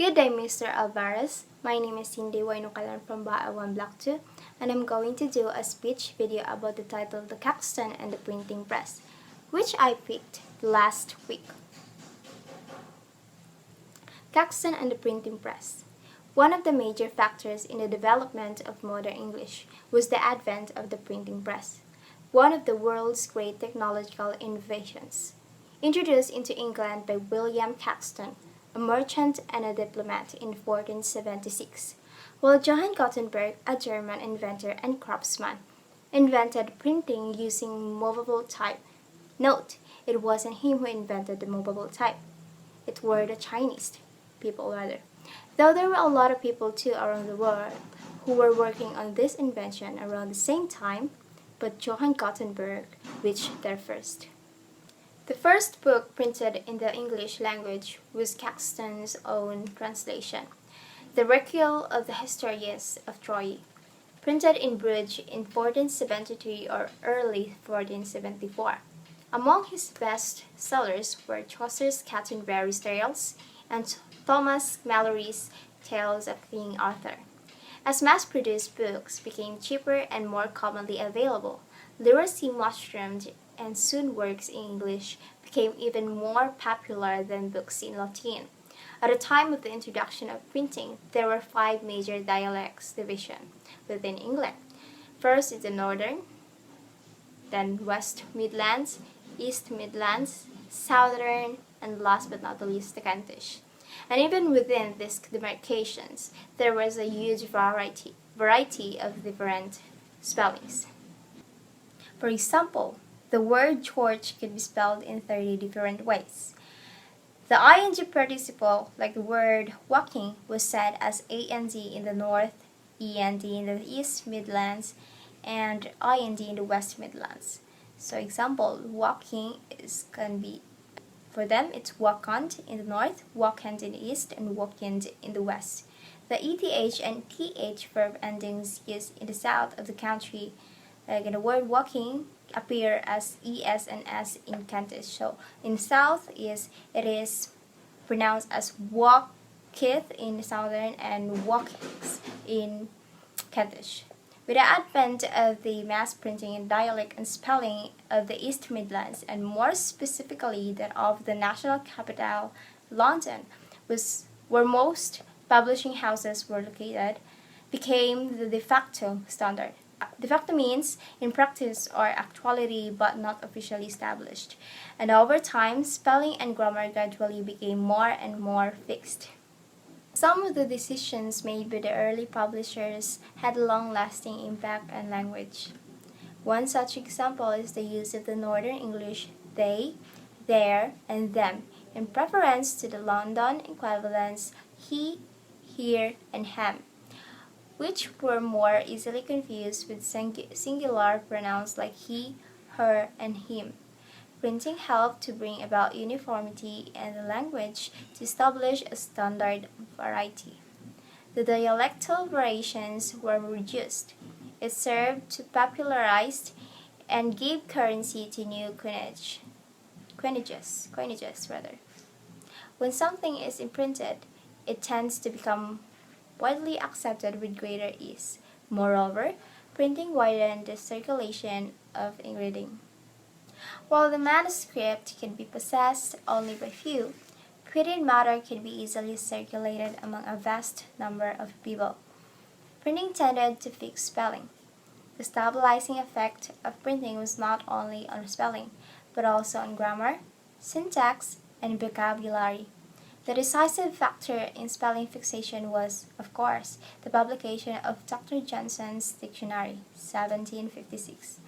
Good day, Mr. Alvarez. My name is Cindy Wainukalan from BAEL 1 Block 2, and I'm going to do a speech video about the title The Caxton and the Printing Press, which I picked last week. Caxton and the Printing Press. One of the major factors in the development of modern English was the advent of the printing press, one of the world's great technological innovations. Introduced into England by William Caxton, a merchant and a diplomat in 1476, while Johann Gutenberg, a German inventor and craftsman, invented printing using movable type. Note, it wasn't him who invented the movable type. It were the Chinese people rather. Though there were a lot of people too around the world who were working on this invention around the same time, but Johann Gutenberg reached there first. The first book printed in the English language was Caxton's own translation, The Recueil of the Histories of Troy, printed in Bruges in 1473 or early 1474. Among his best sellers were Chaucer's Canterbury's Tales and Thomas Malory's Tales of King Arthur. As mass-produced books became cheaper and more commonly available, literacy mushroomed, and soon works in English became even more popular than books in Latin. At the time of the introduction of printing, there were 5 major dialects division within England. First is the Northern, then West Midlands, East Midlands, Southern, and last but not least, the Kentish. And even within these demarcations, there was a huge variety of different spellings. For example, the word George could be spelled in 30 different ways. The ing participle, like the word walking, was said as and in the North, end in the East Midlands, and ind in the West Midlands. So example, walking can be, for them it's walkant in the North, walkant in the East, and walkend in the West. The eth and th verb endings used in the south of the country, like in the word walking, appear as es and s in Kentish. So in the south it is pronounced as walketh in the southern and walks in Kentish. With the advent of the mass printing in dialect and spelling of the East Midlands, and more specifically that of the national capital, London, where most publishing houses were located, became the de facto standard. De facto means in practice or actuality but not officially established, and over time, spelling and grammar gradually became more and more fixed. Some of the decisions made by the early publishers had a long-lasting impact on language. One such example is the use of the Northern English they, their, and them in preference to the London equivalents he, here, and hem, which were more easily confused with singular pronouns like he, her, and him. Printing helped to bring about uniformity in the language to establish a standard variety. The dialectal variations were reduced. It served to popularize and give currency to new coinages. When something is imprinted, it tends to become widely accepted with greater ease. Moreover, printing widened the circulation of reading. While the manuscript can be possessed only by few, printed matter can be easily circulated among a vast number of people. Printing tended to fix spelling. The stabilizing effect of printing was not only on spelling, but also on grammar, syntax, and vocabulary. The decisive factor in spelling fixation was, of course, the publication of Dr. Johnson's Dictionary, 1756.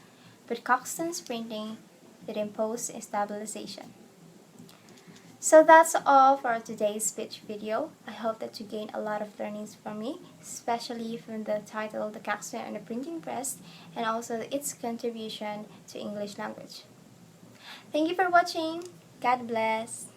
But Caxton's printing did impose a stabilization. So that's all for today's speech video. I hope that you gained a lot of learnings from me, especially from the title The Caxton and the Printing Press, and also its contribution to English language. Thank you for watching. God bless.